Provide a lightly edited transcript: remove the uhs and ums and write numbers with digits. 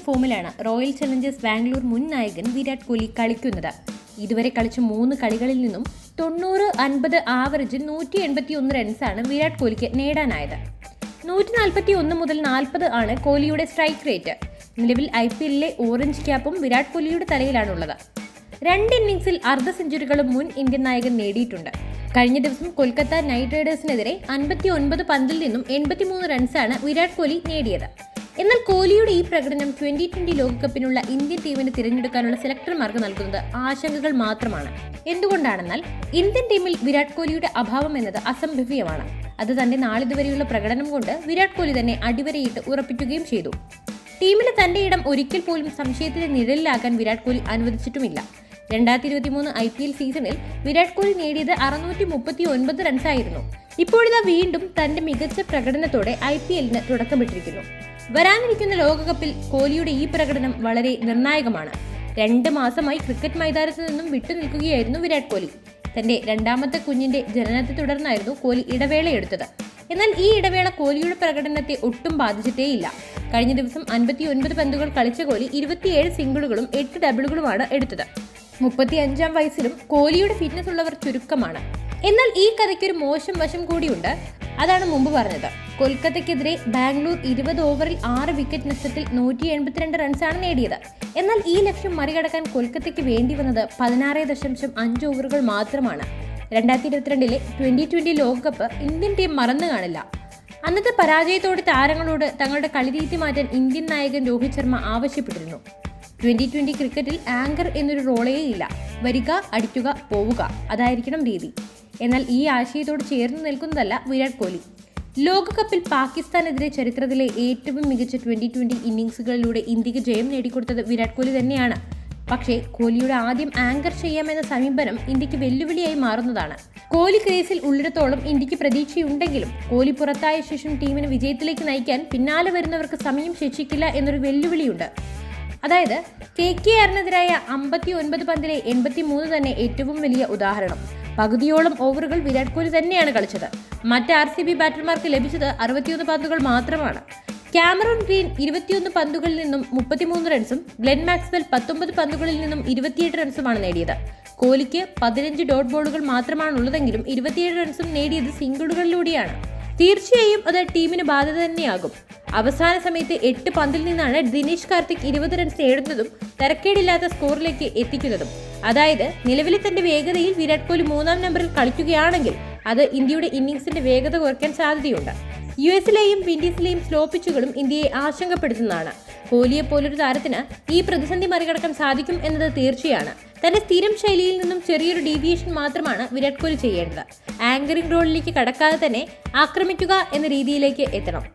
ഫോമിലാണ് royal Challengers Bangalore മുൻ നായകൻ വിരാട് കോഹ്ലി കളിക്കുന്നത്. ഇതുവരെ കളിച്ച 3 കളികളിൽ നിന്നും 90-50 ആവറേജിൽ 181 റൺസാണ് വിരാട് കോഹ്ലിക്ക് നേടാനായത്. 141 മുതൽ 40 ആണ് കോഹ്ലിയുടെ സ്ട്രൈക്ക് റേറ്റ്. നിലവിൽ IPL ഓറഞ്ച് ക്യാപ്പും വിരാട് കോഹ്ലിയുടെ തലയിലാണുള്ളത്. 2 ഇന്നിംഗ്സിൽ അർദ്ധ സെഞ്ചുറികളും മുൻ ഇന്ത്യൻ നായകൻ നേടിയിട്ടുണ്ട്. കഴിഞ്ഞ ദിവസം കൊൽക്കത്ത നൈറ്റ് റൈഡേഴ്സിനെതിരെ 59 പന്തിൽ നിന്നും 83 റൺസാണ് വിരാട് കോഹ്ലി നേടിയത്. എന്നാൽ കോഹ്ലിയുടെ ഈ പ്രകടനം 2020 ലോകകപ്പിനുള്ള ഇന്ത്യൻ ടീമിന് തിരഞ്ഞെടുക്കാനുള്ള സെലക്ടർമാർക്ക് നൽകുന്നത് ആശങ്കകൾ മാത്രമാണ്. എന്തുകൊണ്ടാണെന്നാൽ ഇന്ത്യൻ ടീമിൽ വിരാട് കോഹ്ലിയുടെ അഭാവം എന്നത് അസംഭവ്യമാണ്. അത് തന്റെ നാളിതുവരെയുള്ള പ്രകടനം കൊണ്ട് വിരാട് കോഹ്ലി തന്നെ അടിവരയിട്ട് ഉറപ്പിക്കുകയും ചെയ്തു. ടീമിലെ തന്റെ ഇടം ഒരിക്കൽ പോലും സംശയത്തിന്റെ നിഴലിലാകാൻ വിരാട് കോഹ്ലി അനുവദിച്ചിട്ടുമില്ല. 2023 IPL സീസണിൽ വിരാട് കോഹ്ലി നേടിയത് 639 റൺസായിരുന്നു. ഇപ്പോഴിതാ വീണ്ടും തന്റെ മികച്ച പ്രകടനത്തോടെ IPLന് തുടക്കമിട്ടിരിക്കുന്നു. വരാനിരിക്കുന്ന ലോകകപ്പിൽ കോഹ്ലിയുടെ ഈ പ്രകടനം വളരെ നിർണായകമാണ്. 2 മാസമായി ക്രിക്കറ്റ് മൈതാനത്ത് നിന്നും വിട്ടുനിൽക്കുകയായിരുന്നു വിരാട് കോഹ്ലി. തന്റെ രണ്ടാമത്തെ കുഞ്ഞിന്റെ ജനനത്തെ തുടർന്നായിരുന്നു കോഹ്ലി ഇടവേള എടുത്തത്. എന്നാൽ ഈ ഇടവേള കോഹ്ലിയുടെ പ്രകടനത്തെ ഒട്ടും ബാധിച്ചിട്ടേയില്ല. കഴിഞ്ഞ ദിവസം 59 പന്തുകൾ കളിച്ച കോഹ്ലി 27 സിംഗിളുകളും 8 ഡബിളുകളുമാണ് എടുത്തത്. 35-ാം വയസ്സിലും കോഹ്ലിയുടെ ഫിറ്റ്നസ് ഉള്ളവർ ചുരുക്കമാണ്. എന്നാൽ ഈ കഥയ്ക്കൊരു മോശം വശം കൂടിയുണ്ട്. അതാണ് മുമ്പ് പറഞ്ഞത്. കൊൽക്കത്തയ്ക്കെതിരെ ബാംഗ്ലൂർ 20 ഓവറിൽ 6 വിക്കറ്റ് നഷ്ടത്തിൽ 182 റൺസാണ് നേടിയത്. എന്നാൽ ഈ ലക്ഷ്യം മറികടക്കാൻ കൊൽക്കത്തയ്ക്ക് വേണ്ടി വന്നത് 16.5 ഓവറുകൾ മാത്രമാണ്. 2022 2020 ലോകകപ്പ് ഇന്ത്യൻ ടീം മറന്നു കാണില്ല. അന്നത്തെ പരാജയത്തോടെ താരങ്ങളോട് തങ്ങളുടെ കളിരീതി മാറ്റാൻ ഇന്ത്യൻ നായകൻ രോഹിത് ശർമ്മ ആവശ്യപ്പെട്ടിരുന്നു. 2020 ക്രിക്കറ്റിൽ ആങ്കർ എന്നൊരു റോളേ ഇല്ല. വരിക, അടിക്കുക, പോവുക, അതായിരിക്കണം രീതി. എന്നാൽ ഈ ആശയത്തോട് ചേർന്ന് നിൽക്കുന്നതല്ല വിരാട് കോഹ്ലി. ലോകകപ്പിൽ പാകിസ്ഥാനെതിരെ ചരിത്രത്തിലെ ഏറ്റവും മികച്ച 2020 ഇന്നിംഗ്സുകളിലൂടെ ഇന്ത്യക്ക് ജയം നേടിക്കൊടുത്തത് വിരാട് കോഹ്ലി തന്നെയാണ്. പക്ഷേ കോഹ്ലിയുടെ ആദ്യം ആങ്കർ ചെയ്യാമെന്ന സമീപനം ഇന്ത്യക്ക് വെല്ലുവിളിയായി മാറുന്നതാണ്. കോഹ്ലി ക്രീസിൽ ഉള്ളിടത്തോളം ഇന്ത്യക്ക് പ്രതീക്ഷയുണ്ടെങ്കിലും കോഹ്ലി പുറത്തായ ശേഷം ടീമിനെ വിജയത്തിലേക്ക് നയിക്കാൻ പിന്നാലെ വരുന്നവർക്ക് സമയം ശേഷിക്കില്ല എന്നൊരു വെല്ലുവിളിയുണ്ട്. അതായത് KKRനെതിരായ 59 പന്തിലെ 83 തന്നെ ഏറ്റവും വലിയ ഉദാഹരണം. പകുതിയോളം ഓവറുകൾ വിരാട് കോഹ്ലി തന്നെയാണ് കളിച്ചത്. മറ്റ് RCB ബാറ്റർമാർക്ക് ലഭിച്ചത് 61 പന്തുകൾ മാത്രമാണ്. കാമറൂൺ ഗ്രീൻ 21 പന്തുകളിൽ നിന്നും 33 റൺസും ഗ്ലെൻ മാക്സ്വെൽ 19 പന്തുകളിൽ നിന്നും 28 റൺസുമാണ് നേടിയത്. കോഹ്ലിക്ക് 15 ഡോട്ട് ബോളുകൾ മാത്രമാണുള്ളതെങ്കിലും 27 റൺസും നേടിയത് സിംഗിളുകളിലൂടെയാണ്. തീർച്ചയായും അത് ടീമിന് ബാധ്യത തന്നെയാകും. അവസാന സമയത്ത് 8 പന്തിൽ നിന്നാണ് ദിനേശ് കാർത്തിക് 20 റൺസ് നേടുന്നതും തരക്കേടില്ലാത്ത സ്കോറിലേക്ക് എത്തിക്കുന്നതും. അതായത് നിലവിലെ തന്റെ വേഗതയിൽ വിരാട് കോഹ്ലി 3-ാം നമ്പറിൽ കളിക്കുകയാണെങ്കിൽ അത് ഇന്ത്യയുടെ ഇന്നിംഗ്സിന്റെ വേഗത കുറയ്ക്കാൻ സാധ്യതയുണ്ട്. US-ലെയും വിൻഡീസിലെയും സ്ലോ പിച്ചുകളും ഇന്ത്യയെ ആശങ്കപ്പെടുത്തുന്നതാണ്. കോഹ്ലിയെ പോലൊരു താരത്തിന് ഈ പ്രതിസന്ധി മറികടക്കാൻ സാധിക്കും എന്നത് തീർച്ചയാണ്. തന്റെ സ്ഥിരം ശൈലിയിൽ നിന്നും ചെറിയൊരു ഡീവിയേഷൻ മാത്രമാണ് വിരാട് കോഹ്ലി ചെയ്യേണ്ടത്. ആങ്കറിംഗ് റോളിലേക്ക് കടക്കാതെ തന്നെ ആക്രമിക്കുക എന്ന രീതിയിലേക്ക് എത്തണം.